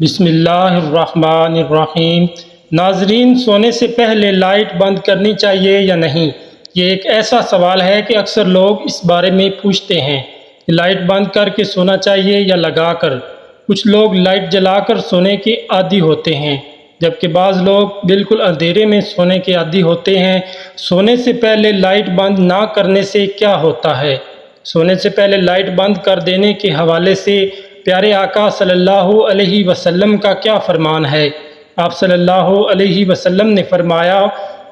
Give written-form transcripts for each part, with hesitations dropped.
بسم اللہ الرحمن الرحیم۔ ناظرین، سونے سے پہلے لائٹ بند کرنی چاہیے یا نہیں؟ یہ ایک ایسا سوال ہے کہ اکثر لوگ اس بارے میں پوچھتے ہیں کہ لائٹ بند کر کے سونا چاہیے یا لگا کر۔ کچھ لوگ لائٹ جلا کر سونے کے عادی ہوتے ہیں، جبکہ بعض لوگ بالکل اندھیرے میں سونے کے عادی ہوتے ہیں۔ سونے سے پہلے لائٹ بند نہ کرنے سے کیا ہوتا ہے؟ سونے سے پہلے لائٹ بند کر دینے کے حوالے سے پیارے آقا صلی اللہ علیہ وسلم کا کیا فرمان ہے؟ آپ صلی اللہ علیہ وسلم نے فرمایا،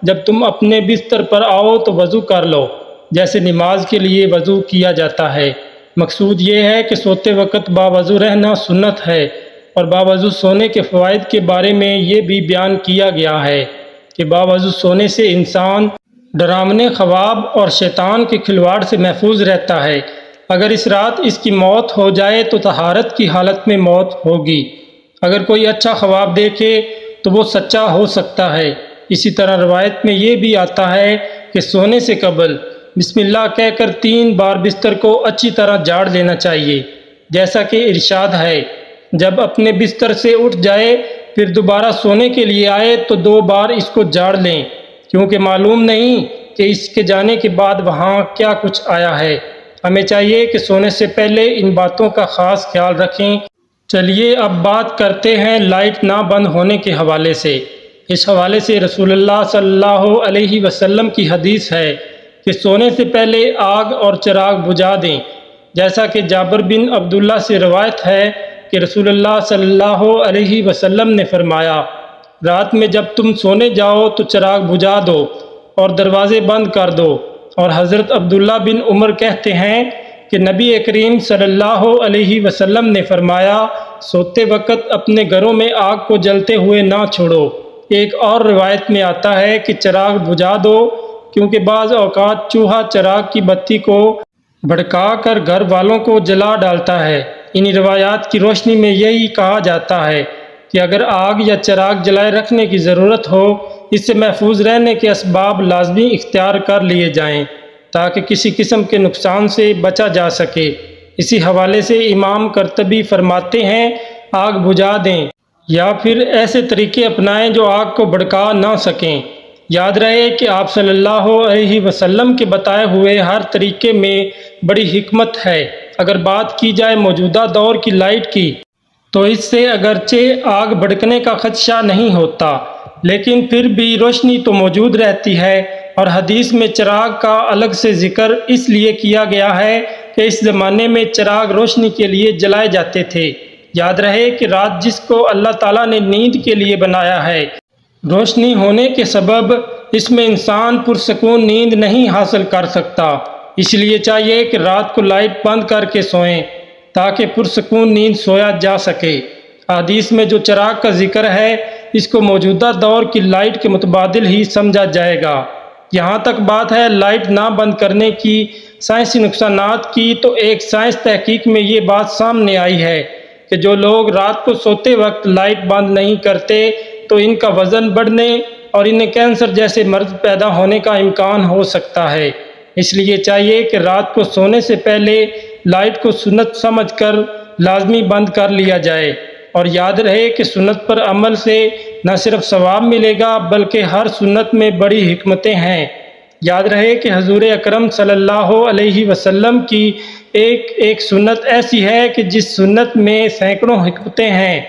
جب تم اپنے بستر پر آؤ تو وضو کر لو، جیسے نماز کے لیے وضو کیا جاتا ہے۔ مقصود یہ ہے کہ سوتے وقت باوضو رہنا سنت ہے، اور باوضو سونے کے فوائد کے بارے میں یہ بھی بیان کیا گیا ہے کہ باوضو سونے سے انسان ڈراونے خواب اور شیطان کے کھلواڑ سے محفوظ رہتا ہے۔ اگر اس رات اس کی موت ہو جائے تو طہارت کی حالت میں موت ہوگی۔ اگر کوئی اچھا خواب دیکھے تو وہ سچا ہو سکتا ہے۔ اسی طرح روایت میں یہ بھی آتا ہے کہ سونے سے قبل بسم اللہ کہہ کر 3 بار بستر کو اچھی طرح جھاڑ لینا چاہیے، جیسا کہ ارشاد ہے۔ جب اپنے بستر سے اٹھ جائے پھر دوبارہ سونے کے لیے آئے تو 2 بار اس کو جھاڑ لیں، کیونکہ معلوم نہیں کہ اس کے جانے کے بعد وہاں کیا کچھ آیا ہے۔ ہمیں چاہیے کہ سونے سے پہلے ان باتوں کا خاص خیال رکھیں۔ چلیے اب بات کرتے ہیں لائٹ نہ بند ہونے کے حوالے سے۔ اس حوالے سے رسول اللہ صلی اللہ علیہ وسلم کی حدیث ہے کہ سونے سے پہلے آگ اور چراغ بجھا دیں، جیسا کہ جابر بن عبداللہ سے روایت ہے کہ رسول اللہ صلی اللہ علیہ وسلم نے فرمایا، رات میں جب تم سونے جاؤ تو چراغ بجھا دو اور دروازے بند کر دو۔ اور حضرت عبداللہ بن عمر کہتے ہیں کہ نبی کریم صلی اللہ علیہ وسلم نے فرمایا، سوتے وقت اپنے گھروں میں آگ کو جلتے ہوئے نہ چھوڑو۔ ایک اور روایت میں آتا ہے کہ چراغ بجھا دو، کیونکہ بعض اوقات چوہا چراغ کی بتی کو بھڑکا کر گھر والوں کو جلا ڈالتا ہے۔ انہی روایات کی روشنی میں یہی کہا جاتا ہے کہ اگر آگ یا چراغ جلائے رکھنے کی ضرورت ہو، اس سے محفوظ رہنے کے اسباب لازمی اختیار کر لیے جائیں تاکہ کسی قسم کے نقصان سے بچا جا سکے۔ اسی حوالے سے امام قرطبی فرماتے ہیں، آگ بجھا دیں یا پھر ایسے طریقے اپنائیں جو آگ کو بھڑکا نہ سکیں۔ یاد رہے کہ آپ صلی اللہ علیہ وسلم کے بتائے ہوئے ہر طریقے میں بڑی حکمت ہے۔ اگر بات کی جائے موجودہ دور کی لائٹ کی تو اس سے اگرچہ آگ بھڑکنے کا خدشہ نہیں ہوتا، لیکن پھر بھی روشنی تو موجود رہتی ہے، اور حدیث میں چراغ کا الگ سے ذکر اس لیے کیا گیا ہے کہ اس زمانے میں چراغ روشنی کے لیے جلائے جاتے تھے۔ یاد رہے کہ رات جس کو اللہ تعالیٰ نے نیند کے لیے بنایا ہے، روشنی ہونے کے سبب اس میں انسان پرسکون نیند نہیں حاصل کر سکتا۔ اس لیے چاہیے کہ رات کو لائٹ بند کر کے سوئیں تاکہ پرسکون نیند سویا جا سکے۔ حدیث میں جو چراغ کا ذکر ہے، اس کو موجودہ دور کی لائٹ کے متبادل ہی سمجھا جائے گا۔ یہاں تک بات ہے لائٹ نہ بند کرنے کی سائنسی نقصانات کی، تو ایک سائنس تحقیق میں یہ بات سامنے آئی ہے کہ جو لوگ رات کو سوتے وقت لائٹ بند نہیں کرتے تو ان کا وزن بڑھنے اور انہیں کینسر جیسے مرض پیدا ہونے کا امکان ہو سکتا ہے۔ اس لیے چاہیے کہ رات کو سونے سے پہلے لائٹ کو سنت سمجھ کر لازمی بند کر لیا جائے، اور یاد رہے کہ سنت پر عمل سے نہ صرف ثواب ملے گا بلکہ ہر سنت میں بڑی حکمتیں ہیں۔ یاد رہے کہ حضور اکرم صلی اللہ علیہ وسلم کی ایک سنت ایسی ہے کہ جس سنت میں سینکڑوں حکمتیں ہیں۔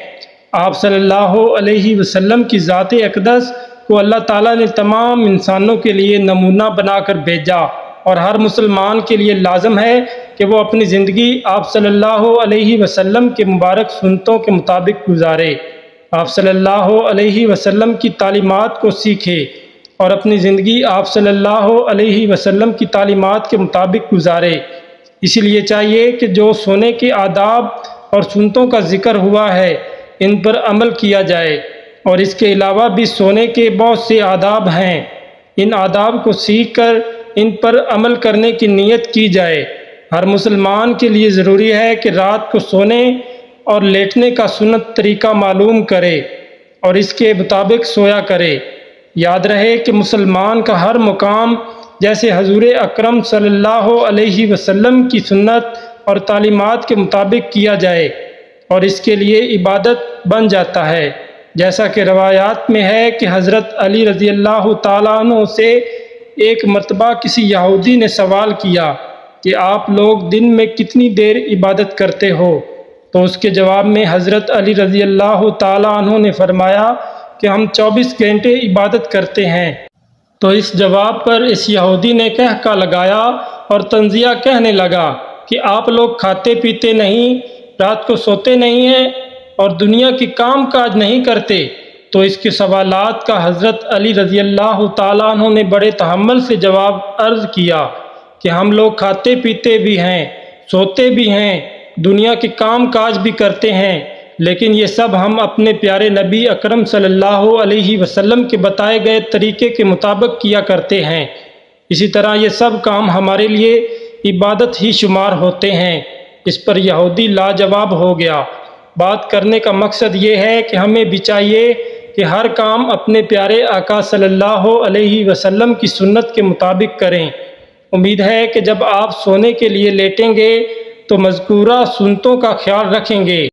آپ صلی اللہ علیہ وسلم کی ذات اقدس کو اللہ تعالیٰ نے تمام انسانوں کے لیے نمونہ بنا کر بھیجا، اور ہر مسلمان کے لیے لازم ہے کہ وہ اپنی زندگی آپ صلی اللہ علیہ وسلم کے مبارک سنتوں کے مطابق گزارے، آپ صلی اللہ علیہ وسلم کی تعلیمات کو سیکھے اور اپنی زندگی آپ صلی اللہ علیہ وسلم کی تعلیمات کے مطابق گزارے۔ اسی لیے چاہیے کہ جو سونے کے آداب اور سنتوں کا ذکر ہوا ہے ان پر عمل کیا جائے، اور اس کے علاوہ بھی سونے کے بہت سے آداب ہیں۔ ان آداب کو سیکھ کر ان پر عمل کرنے کی نیت کی جائے۔ ہر مسلمان کے لیے ضروری ہے کہ رات کو سونے اور لیٹنے کا سنت طریقہ معلوم کرے اور اس کے مطابق سویا کرے۔ یاد رہے کہ مسلمان کا ہر مقام جیسے حضور اکرم صلی اللہ علیہ وسلم کی سنت اور تعلیمات کے مطابق کیا جائے۔ اور اس کے لیے عبادت بن جاتا ہے۔ جیسا کہ روایات میں ہے کہ حضرت علی رضی اللہ تعالیٰ عنہ سے ایک مرتبہ کسی یہودی نے سوال کیا کہ آپ لوگ دن میں کتنی دیر عبادت کرتے ہو؟ تو اس کے جواب میں حضرت علی رضی اللہ تعالیٰ عنہ نے فرمایا کہ ہم 24 گھنٹے عبادت کرتے ہیں۔ تو اس جواب پر اس یہودی نے کہہ لگایا اور طنزیہ کہنے لگا کہ آپ لوگ کھاتے پیتے نہیں، رات کو سوتے نہیں ہیں اور دنیا کی کام کاج نہیں کرتے۔ تو اس کے سوالات کا حضرت علی رضی اللہ تعالیٰ عنہ نے بڑے تحمل سے جواب عرض کیا کہ ہم لوگ کھاتے پیتے بھی ہیں، سوتے بھی ہیں، دنیا کے کام کاج بھی کرتے ہیں، لیکن یہ سب ہم اپنے پیارے نبی اکرم صلی اللہ علیہ وسلم کے بتائے گئے طریقے کے مطابق کیا کرتے ہیں۔ اسی طرح یہ سب کام ہمارے لیے عبادت ہی شمار ہوتے ہیں۔ اس پر یہودی لاجواب ہو گیا۔ بات کرنے کا مقصد یہ ہے کہ ہمیں بھی چاہیے کہ ہر کام اپنے پیارے آقا صلی اللہ علیہ وسلم کی سنت کے مطابق کریں۔ امید ہے کہ جب آپ سونے کے لیے لیٹیں گے تو مذکورہ سنتوں کا خیال رکھیں گے۔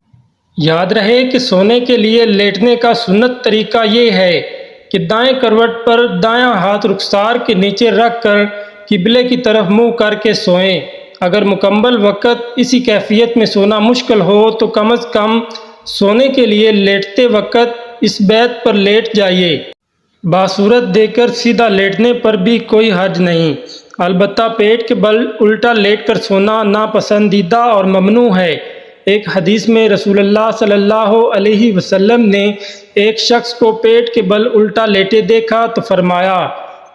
یاد رہے کہ سونے کے لیے لیٹنے کا سنت طریقہ یہ ہے کہ دائیں کروٹ پر دایاں ہاتھ رخسار کے نیچے رکھ کر قبلے کی طرف منہ کر کے سوئیں۔ اگر مکمل وقت اسی کیفیت میں سونا مشکل ہو تو کم از کم سونے کے لیے لیٹتے وقت اس بیت پر لیٹ جائیے۔ باصورت دے کر سیدھا لیٹنے پر بھی کوئی حرج نہیں، البتہ پیٹ کے بل الٹا لیٹ کر سونا ناپسندیدہ اور ممنوع ہے۔ ایک حدیث میں رسول اللہ صلی اللہ علیہ وسلم نے ایک شخص کو پیٹ کے بل الٹا لیٹے دیکھا تو فرمایا،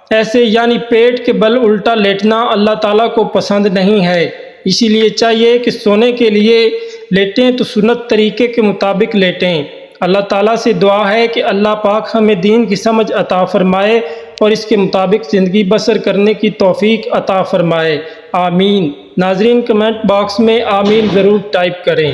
ایسے یعنی پیٹ کے بل الٹا لیٹنا اللہ تعالیٰ کو پسند نہیں ہے، اسی لیے چاہیے کہ سونے کے لیے لیٹیں تو سنت طریقے کے مطابق لیٹیں۔ اللہ تعالیٰ سے دعا ہے کہ اللہ پاک ہمیں دین کی سمجھ عطا فرمائے اور اس کے مطابق زندگی بسر کرنے کی توفیق عطا فرمائے، آمین۔ ناظرین کمنٹ باکس میں آمین ضرور ٹائپ کریں۔